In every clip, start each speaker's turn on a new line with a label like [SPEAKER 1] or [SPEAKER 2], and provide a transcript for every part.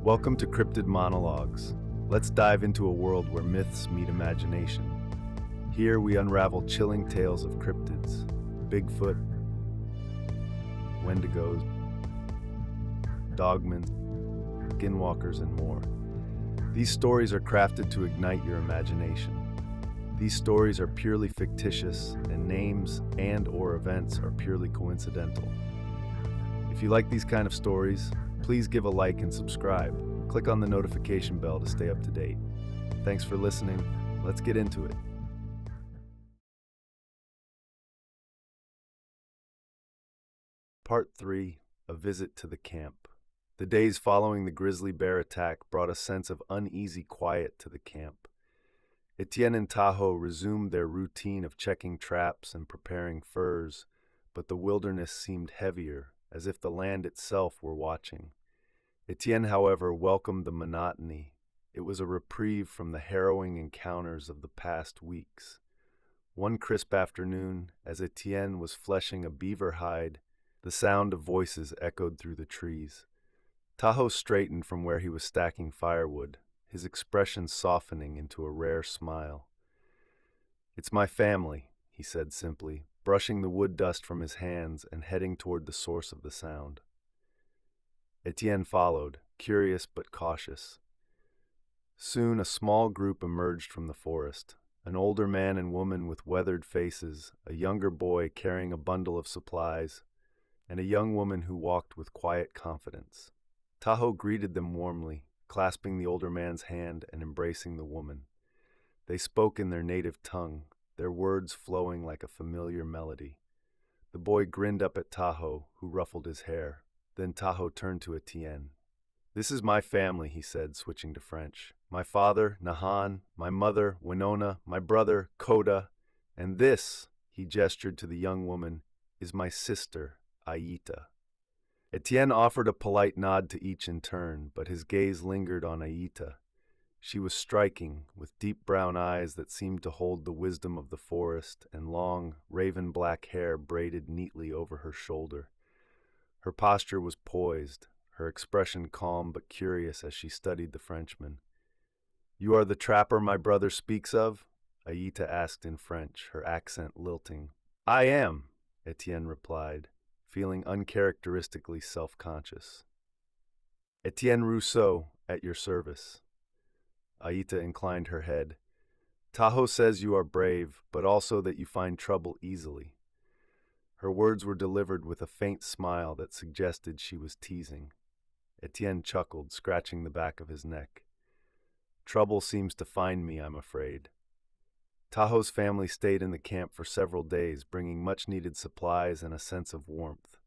[SPEAKER 1] Welcome to Cryptid Monologues. Let's dive into a world where myths meet imagination. Here we unravel chilling tales of cryptids, Bigfoot, Wendigos, Dogmans, skinwalkers, and more. These stories are crafted to ignite your imagination. These stories are purely fictitious, and names and/or events are purely coincidental. If you like these kind of stories, please give a like and subscribe. Click on the notification bell to stay up to date. Thanks for listening. Let's get into it. Part 3: A Visit to the Camp. The days following the grizzly bear attack brought a sense of uneasy quiet to the camp. Etienne and Tahoe resumed their routine of checking traps and preparing furs, but the wilderness seemed heavier, as if the land itself were watching. Etienne, however, welcomed the monotony. It was a reprieve from the harrowing encounters of the past weeks. One crisp afternoon, as Etienne was fleshing a beaver hide, the sound of voices echoed through the trees. Tahoe straightened from where he was stacking firewood, his expression softening into a rare smile. "It's my family," he said simply, brushing the wood dust from his hands and heading toward the source of the sound. Etienne followed, curious but cautious. Soon a small group emerged from the forest, an older man and woman with weathered faces, a younger boy carrying a bundle of supplies, and a young woman who walked with quiet confidence. Tahoe greeted them warmly, clasping the older man's hand and embracing the woman. They spoke in their native tongue, their words flowing like a familiar melody. The boy grinned up at Tahoe, who ruffled his hair. Then Tahoe turned to Etienne. "This is my family," he said, switching to French. "My father, Nahan, my mother, Winona, my brother, Koda, and this," he gestured to the young woman, "is my sister, Aita." Etienne offered a polite nod to each in turn, but his gaze lingered on Aita. She was striking, with deep brown eyes that seemed to hold the wisdom of the forest and long, raven-black hair braided neatly over her shoulder. Her posture was poised, her expression calm but curious as she studied the Frenchman. "You are the trapper my brother speaks of?" Aita asked in French, her accent lilting. "I am," Etienne replied, feeling uncharacteristically self-conscious. "Etienne Rousseau, at your service." Aita inclined her head. "Tahoe says you are brave, but also that you find trouble easily." Her words were delivered with a faint smile that suggested she was teasing. Etienne chuckled, scratching the back of his neck. "Trouble seems to find me, I'm afraid." Tahoe's family stayed in the camp for several days, bringing much-needed supplies and a sense of warmth.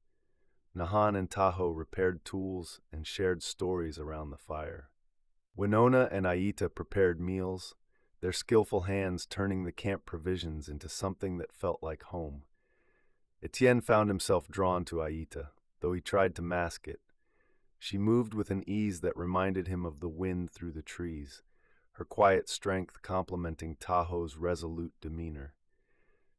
[SPEAKER 1] Nahan and Tahoe repaired tools and shared stories around the fire. Winona and Aita prepared meals, their skillful hands turning the camp provisions into something that felt like home. Etienne found himself drawn to Aita, though he tried to mask it. She moved with an ease that reminded him of the wind through the trees, her quiet strength complementing Tahoe's resolute demeanor.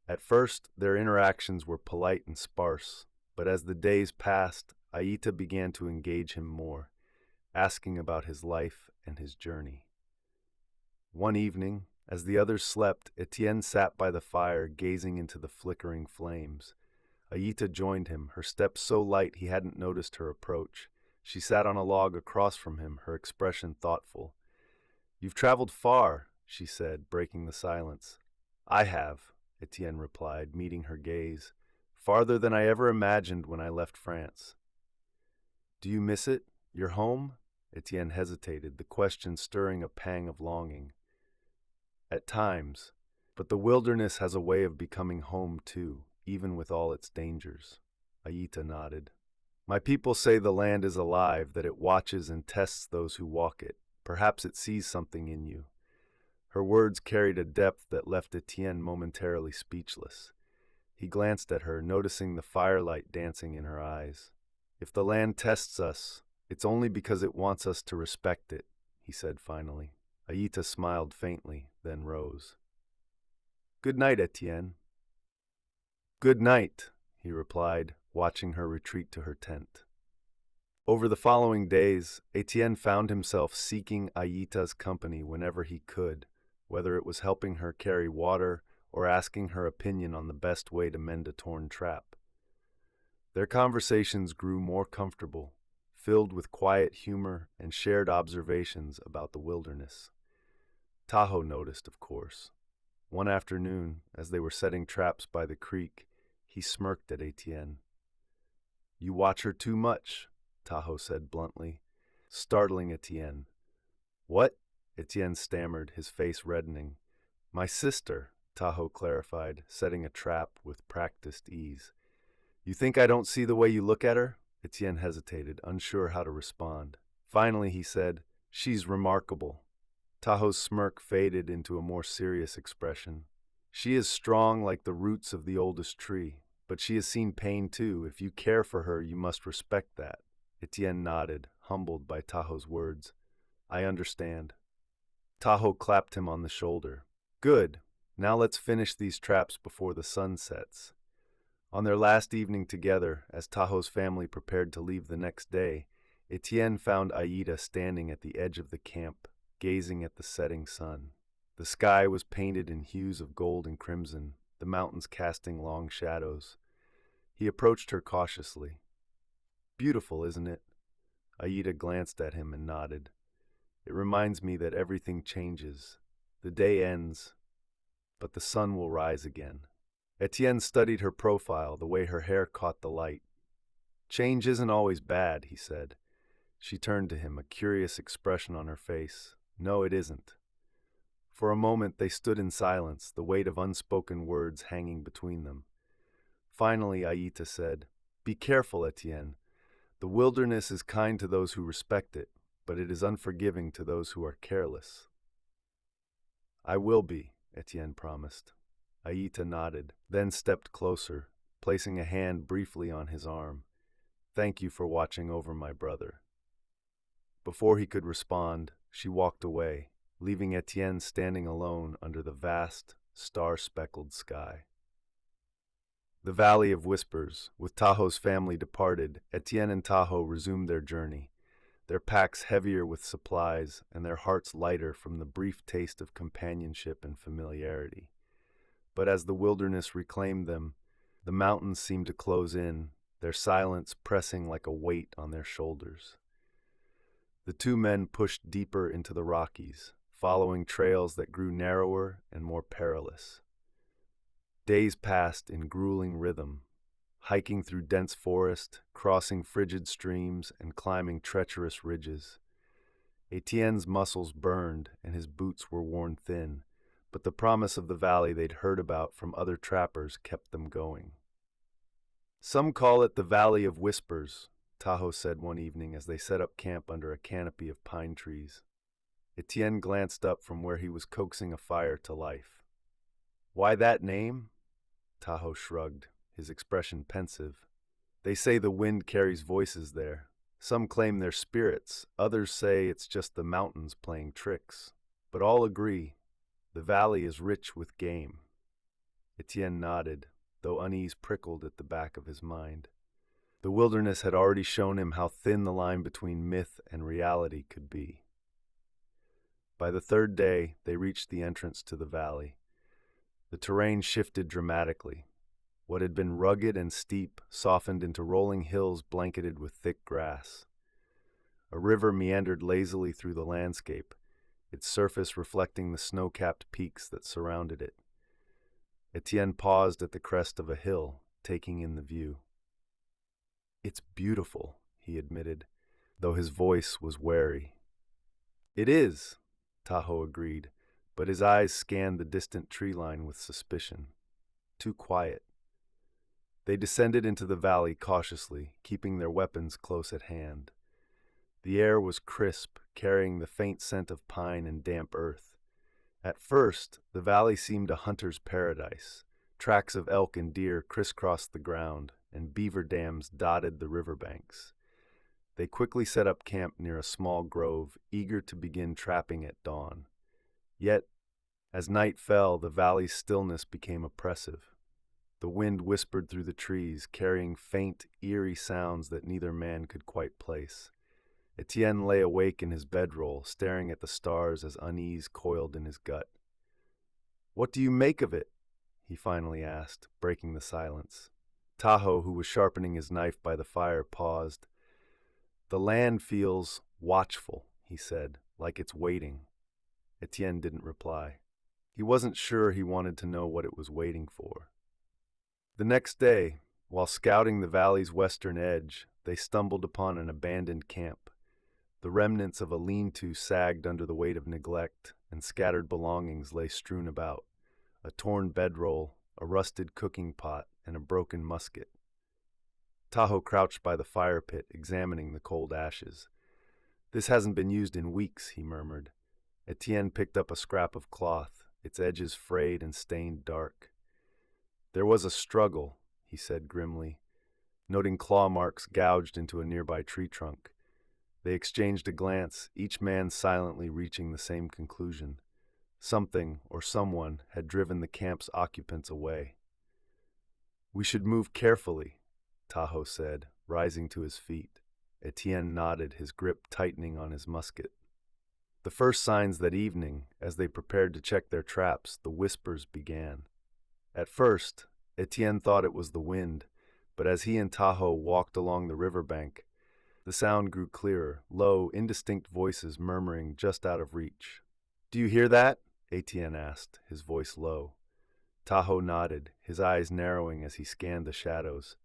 [SPEAKER 1] At first, their interactions were polite and sparse, but as the days passed, Aita began to engage him more, asking about his life and his journey. One evening, as the others slept, Etienne sat by the fire, gazing into the flickering flames. Aita joined him, her steps so light he hadn't noticed her approach. She sat on a log across from him, her expression thoughtful. "You've traveled far," she said, breaking the silence. "I have," Etienne replied, meeting her gaze. "Farther than I ever imagined when I left France." "Do you miss it? Your home?" Etienne hesitated, the question stirring a pang of longing. "At times, but the wilderness has a way of becoming home too, even with all its dangers." Aita nodded. "My people say the land is alive, that it watches and tests those who walk it. Perhaps it sees something in you." Her words carried a depth that left Etienne momentarily speechless. He glanced at her, noticing the firelight dancing in her eyes. "If the land tests us, it's only because it wants us to respect it," he said finally. Aita smiled faintly, then rose. "Good night, Etienne." "Good night," he replied, watching her retreat to her tent. Over the following days, Etienne found himself seeking Ayita's company whenever he could, whether it was helping her carry water or asking her opinion on the best way to mend a torn trap. Their conversations grew more comfortable, filled with quiet humor and shared observations about the wilderness. Tahoe noticed, of course. One afternoon, as they were setting traps by the creek, he smirked at Etienne. "You watch her too much," Tahoe said bluntly, startling Etienne. "What?" Etienne stammered, his face reddening. "My sister," Tahoe clarified, setting a trap with practiced ease. "You think I don't see the way you look at her?" Etienne hesitated, unsure how to respond. Finally, he said, "She's remarkable." Tahoe's smirk faded into a more serious expression. "She is strong like the roots of the oldest tree, but she has seen pain too. If you care for her, you must respect that." Etienne nodded, humbled by Tahoe's words. "I understand." Tahoe clapped him on the shoulder. "Good. Now let's finish these traps before the sun sets." On their last evening together, as Tahoe's family prepared to leave the next day, Etienne found Ayita standing at the edge of the camp, gazing at the setting sun. The sky was painted in hues of gold and crimson, the mountains casting long shadows. He approached her cautiously. "Beautiful, isn't it?" Ayita glanced at him and nodded. "It reminds me that everything changes. The day ends, but the sun will rise again." Etienne studied her profile, the way her hair caught the light. "Change isn't always bad," he said. She turned to him, a curious expression on her face. "No, it isn't." For a moment they stood in silence, the weight of unspoken words hanging between them. Finally, Ayita said, "Be careful, Etienne. The wilderness is kind to those who respect it, but it is unforgiving to those who are careless." "I will be," Etienne promised. Ayita nodded, then stepped closer, placing a hand briefly on his arm. "Thank you for watching over my brother." Before he could respond, she walked away, leaving Etienne standing alone under the vast, star-speckled sky. The Valley of Whispers. With Tahoe's family departed, Etienne and Tahoe resumed their journey, their packs heavier with supplies and their hearts lighter from the brief taste of companionship and familiarity. But as the wilderness reclaimed them, the mountains seemed to close in, their silence pressing like a weight on their shoulders. The two men pushed deeper into the Rockies, following trails that grew narrower and more perilous. Days passed in grueling rhythm, hiking through dense forest, crossing frigid streams, and climbing treacherous ridges. Etienne's muscles burned and his boots were worn thin, but the promise of the valley they'd heard about from other trappers kept them going. "Some call it the Valley of Whispers," Tahoe said one evening as they set up camp under a canopy of pine trees. Etienne glanced up from where he was coaxing a fire to life. "Why that name?" Tahoe shrugged, his expression pensive. "They say the wind carries voices there. Some claim they're spirits, others say it's just the mountains playing tricks. But all agree, the valley is rich with game." Etienne nodded, though unease prickled at the back of his mind. The wilderness had already shown him how thin the line between myth and reality could be. By the third day, they reached the entrance to the valley. The terrain shifted dramatically. What had been rugged and steep softened into rolling hills blanketed with thick grass. A river meandered lazily through the landscape, its surface reflecting the snow-capped peaks that surrounded it. Etienne paused at the crest of a hill, taking in the view. "It's beautiful," he admitted, though his voice was wary. "It is," Tahoe agreed, but his eyes scanned the distant tree line with suspicion. Too quiet. They descended into the valley cautiously, keeping their weapons close at hand. The air was crisp, carrying the faint scent of pine and damp earth. At first, the valley seemed a hunter's paradise. Tracks of elk and deer crisscrossed the ground, and beaver dams dotted the riverbanks. They quickly set up camp near a small grove, eager to begin trapping at dawn. Yet, as night fell, the valley's stillness became oppressive. The wind whispered through the trees, carrying faint, eerie sounds that neither man could quite place. Etienne lay awake in his bedroll, staring at the stars as unease coiled in his gut. "What do you make of it?" he finally asked, breaking the silence. Tahoe, who was sharpening his knife by the fire, paused. "The land feels watchful," he said, "like it's waiting." Etienne didn't reply. He wasn't sure he wanted to know what it was waiting for. The next day, while scouting the valley's western edge, they stumbled upon an abandoned camp. The remnants of a lean-to sagged under the weight of neglect, and scattered belongings lay strewn about: a torn bedroll, a rusted cooking pot, and a broken musket. Tahoe crouched by the fire pit, examining the cold ashes. "This hasn't been used in weeks," he murmured. Etienne picked up a scrap of cloth, its edges frayed and stained dark. "There was a struggle," he said grimly, noting claw marks gouged into a nearby tree trunk. They exchanged a glance, each man silently reaching the same conclusion. Something or someone had driven the camp's occupants away. "We should move carefully," Tahoe said, rising to his feet. Etienne nodded, his grip tightening on his musket. The first signs that evening, as they prepared to check their traps, the whispers began. At first, Etienne thought it was the wind, but as he and Tahoe walked along the riverbank, the sound grew clearer, low, indistinct voices murmuring just out of reach. "Do you hear that?" Etienne asked, his voice low. Tahoe nodded, his eyes narrowing as he scanned the shadows.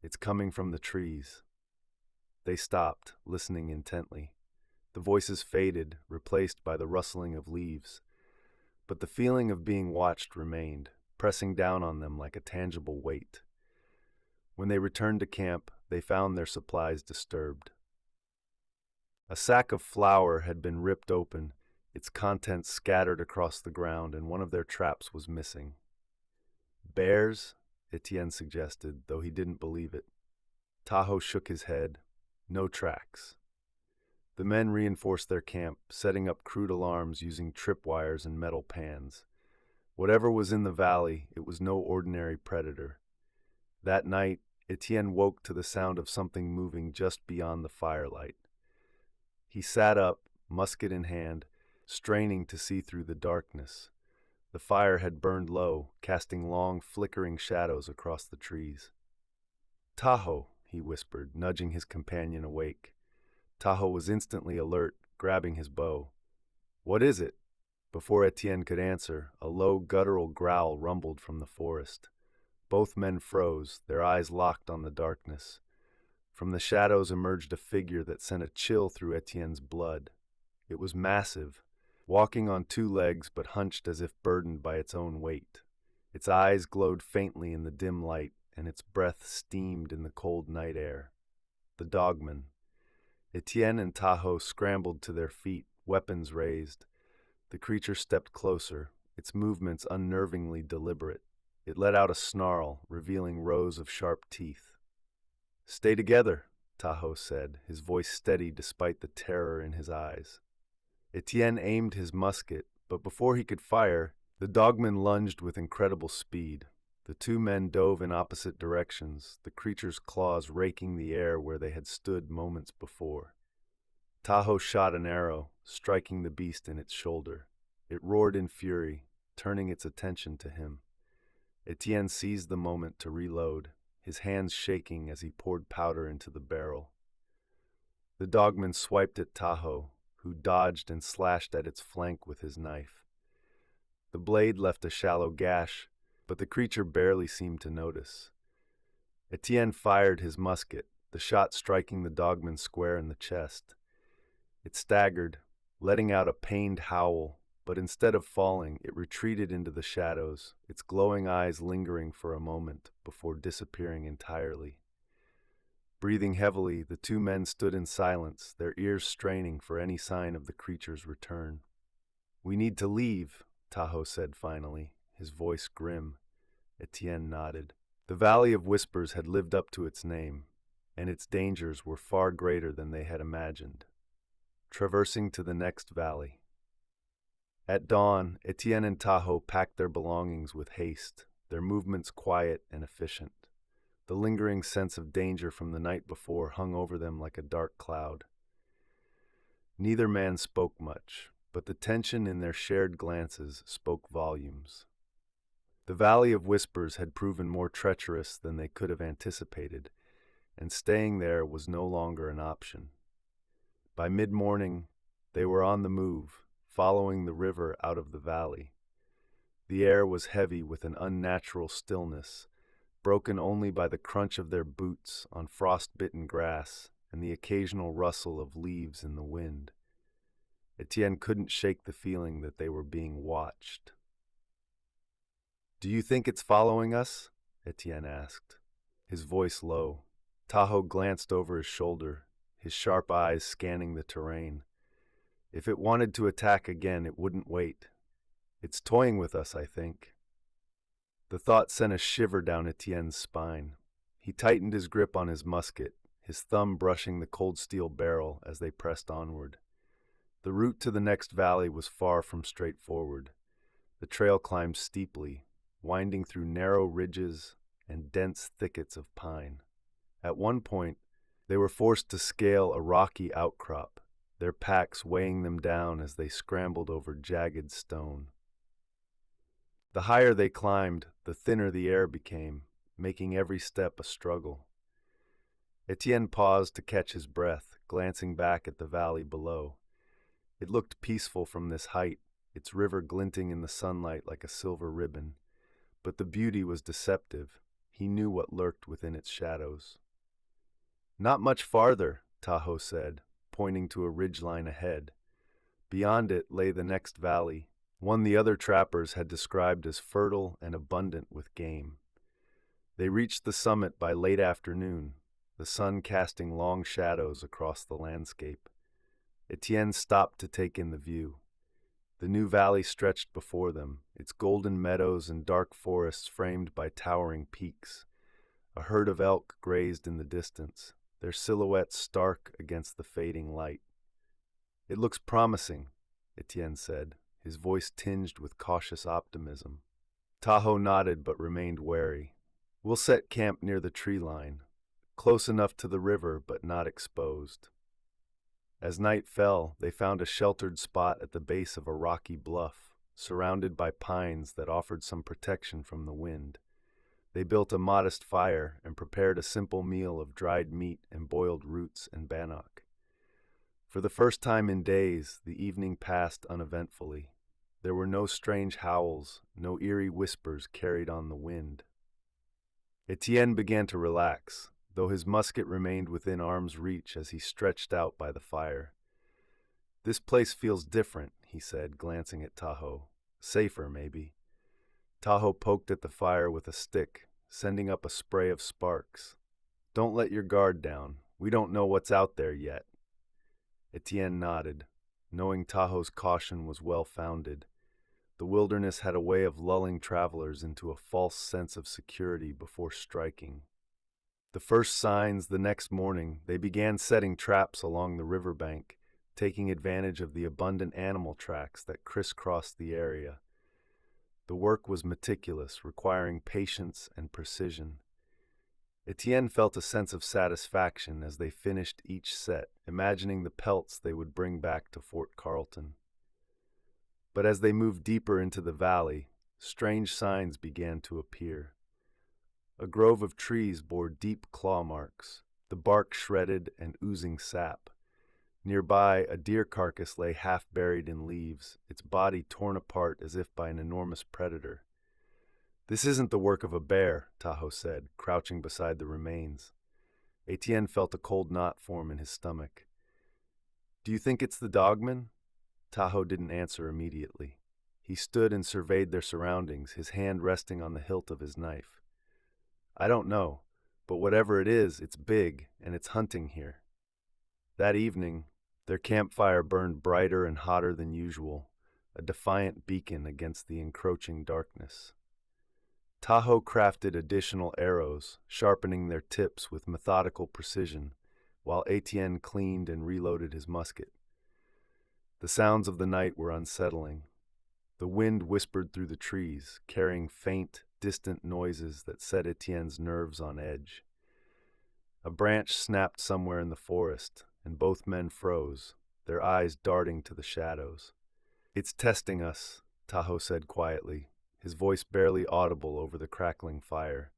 [SPEAKER 1] "It's coming from the trees." They stopped, listening intently. The voices faded, replaced by the rustling of leaves. But the feeling of being watched remained, pressing down on them like a tangible weight. When they returned to camp, they found their supplies disturbed. A sack of flour had been ripped open, its contents scattered across the ground, and one of their traps was missing. "Bears?" Etienne suggested, though he didn't believe it. Tahoe shook his head. "No tracks." The men reinforced their camp, setting up crude alarms using tripwires and metal pans. Whatever was in the valley, it was no ordinary predator. That night, Etienne woke to the sound of something moving just beyond the firelight. He sat up, musket in hand, straining to see through the darkness. The fire had burned low, casting long, flickering shadows across the trees. "Tahoe," he whispered, nudging his companion awake. Tahoe was instantly alert, grabbing his bow. "What is it?" Before Etienne could answer, a low, guttural growl rumbled from the forest. Both men froze, their eyes locked on the darkness. From the shadows emerged a figure that sent a chill through Etienne's blood. It was massive, walking on two legs but hunched as if burdened by its own weight. Its eyes glowed faintly in the dim light, and its breath steamed in the cold night air. The Dogman. Etienne and Tahoe scrambled to their feet, weapons raised. The creature stepped closer, its movements unnervingly deliberate. It let out a snarl, revealing rows of sharp teeth. "Stay together," Tahoe said, his voice steady despite the terror in his eyes. Etienne aimed his musket, but before he could fire, the Dogman lunged with incredible speed. The two men dove in opposite directions, the creature's claws raking the air where they had stood moments before. Tahoe shot an arrow, striking the beast in its shoulder. It roared in fury, turning its attention to him. Etienne seized the moment to reload, his hands shaking as he poured powder into the barrel. The Dogman swiped at Tahoe, who dodged and slashed at its flank with his knife. The blade left a shallow gash, but the creature barely seemed to notice. Etienne fired his musket, the shot striking the Dogman square in the chest. It staggered, letting out a pained howl, but instead of falling, it retreated into the shadows, its glowing eyes lingering for a moment before disappearing entirely. Breathing heavily, the two men stood in silence, their ears straining for any sign of the creature's return. "We need to leave," Tahoe said finally, his voice grim. Etienne nodded. The Valley of Whispers had lived up to its name, and its dangers were far greater than they had imagined. Traversing to the next valley. At dawn, Etienne and Tahoe packed their belongings with haste, their movements quiet and efficient. The lingering sense of danger from the night before hung over them like a dark cloud. Neither man spoke much, but the tension in their shared glances spoke volumes. The Valley of Whispers had proven more treacherous than they could have anticipated, and staying there was no longer an option. By mid-morning, they were on the move, following the river out of the valley. The air was heavy with an unnatural stillness, broken only by the crunch of their boots on frost-bitten grass and the occasional rustle of leaves in the wind. Etienne couldn't shake the feeling that they were being watched. "Do you think it's following us?" Etienne asked, his voice low. Tahoe glanced over his shoulder, his sharp eyes scanning the terrain. "If it wanted to attack again, it wouldn't wait. It's toying with us, I think." The thought sent a shiver down Etienne's spine. He tightened his grip on his musket, his thumb brushing the cold steel barrel as they pressed onward. The route to the next valley was far from straightforward. The trail climbed steeply, winding through narrow ridges and dense thickets of pine. At one point, they were forced to scale a rocky outcrop, their packs weighing them down as they scrambled over jagged stone. The higher they climbed, the thinner the air became, making every step a struggle. Etienne paused to catch his breath, glancing back at the valley below. It looked peaceful from this height, its river glinting in the sunlight like a silver ribbon. But the beauty was deceptive. He knew what lurked within its shadows. "Not much farther," Tahoe said, pointing to a ridgeline ahead. Beyond it lay the next valley, one the other trappers had described as fertile and abundant with game. They reached the summit by late afternoon, the sun casting long shadows across the landscape. Etienne stopped to take in the view. The new valley stretched before them, its golden meadows and dark forests framed by towering peaks. A herd of elk grazed in the distance, their silhouettes stark against the fading light. "It looks promising," Etienne said, his voice tinged with cautious optimism. Tahoe nodded but remained wary. "We'll set camp near the tree line, close enough to the river but not exposed." As night fell, they found a sheltered spot at the base of a rocky bluff, surrounded by pines that offered some protection from the wind. They built a modest fire and prepared a simple meal of dried meat and boiled roots and bannock. For the first time in days, the evening passed uneventfully. There were no strange howls, no eerie whispers carried on the wind. Etienne began to relax, though his musket remained within arm's reach as he stretched out by the fire. "This place feels different," he said, glancing at Tahoe. "Safer, maybe." Tahoe poked at the fire with a stick, sending up a spray of sparks. "Don't let your guard down. We don't know what's out there yet." Etienne nodded, knowing Tahoe's caution was well-founded. The wilderness had a way of lulling travelers into a false sense of security before striking. The first signs the next morning, they began setting traps along the riverbank, taking advantage of the abundant animal tracks that crisscrossed the area. The work was meticulous, requiring patience and precision. Etienne felt a sense of satisfaction as they finished each set, imagining the pelts they would bring back to Fort Carlton. But as they moved deeper into the valley, strange signs began to appear. A grove of trees bore deep claw marks, the bark shredded and oozing sap. Nearby, a deer carcass lay half buried in leaves, its body torn apart as if by an enormous predator. "This isn't the work of a bear," Tahoe said, crouching beside the remains. Etienne felt a cold knot form in his stomach. "Do you think it's the Dogman?" Tahoe didn't answer immediately. He stood and surveyed their surroundings, his hand resting on the hilt of his knife. "I don't know, but whatever it is, it's big, and it's hunting here." That evening, their campfire burned brighter and hotter than usual, a defiant beacon against the encroaching darkness. Tahoe crafted additional arrows, sharpening their tips with methodical precision, while Etienne cleaned and reloaded his musket. The sounds of the night were unsettling. The wind whispered through the trees, carrying faint, distant noises that set Etienne's nerves on edge. A branch snapped somewhere in the forest, and both men froze, their eyes darting to the shadows. "It's testing us," Tahoe said quietly, his voice barely audible over the crackling fire.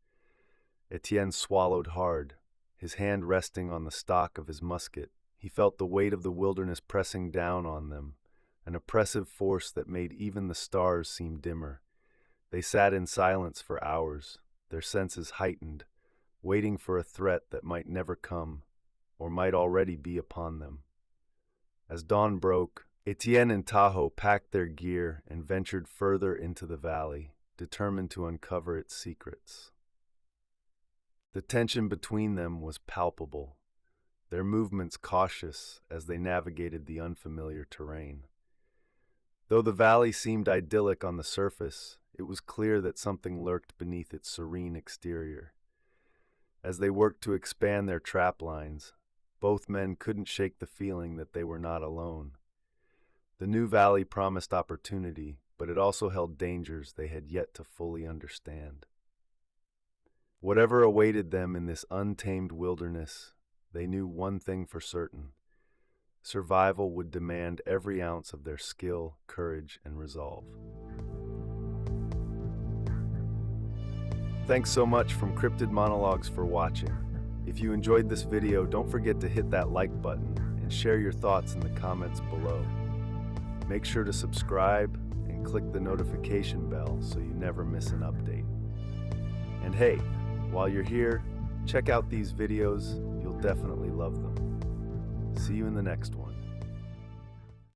[SPEAKER 1] Etienne swallowed hard, his hand resting on the stock of his musket. He felt the weight of the wilderness pressing down on them, an oppressive force that made even the stars seem dimmer. They sat in silence for hours, their senses heightened, waiting for a threat that might never come, or might already be upon them. As dawn broke, Etienne and Tahoe packed their gear and ventured further into the valley, determined to uncover its secrets. The tension between them was palpable, their movements cautious as they navigated the unfamiliar terrain. Though the valley seemed idyllic on the surface, it was clear that something lurked beneath its serene exterior. As they worked to expand their trap lines, both men couldn't shake the feeling that they were not alone. The new valley promised opportunity, but it also held dangers they had yet to fully understand. Whatever awaited them in this untamed wilderness, they knew one thing for certain: survival would demand every ounce of their skill, courage, and resolve. Thanks so much from Cryptid Monologues for watching. If you enjoyed this video, don't forget to hit that like button and share your thoughts in the comments below. Make sure to subscribe and click the notification bell so you never miss an update. And hey, while you're here, check out these videos. You'll definitely love them. See you in the next one.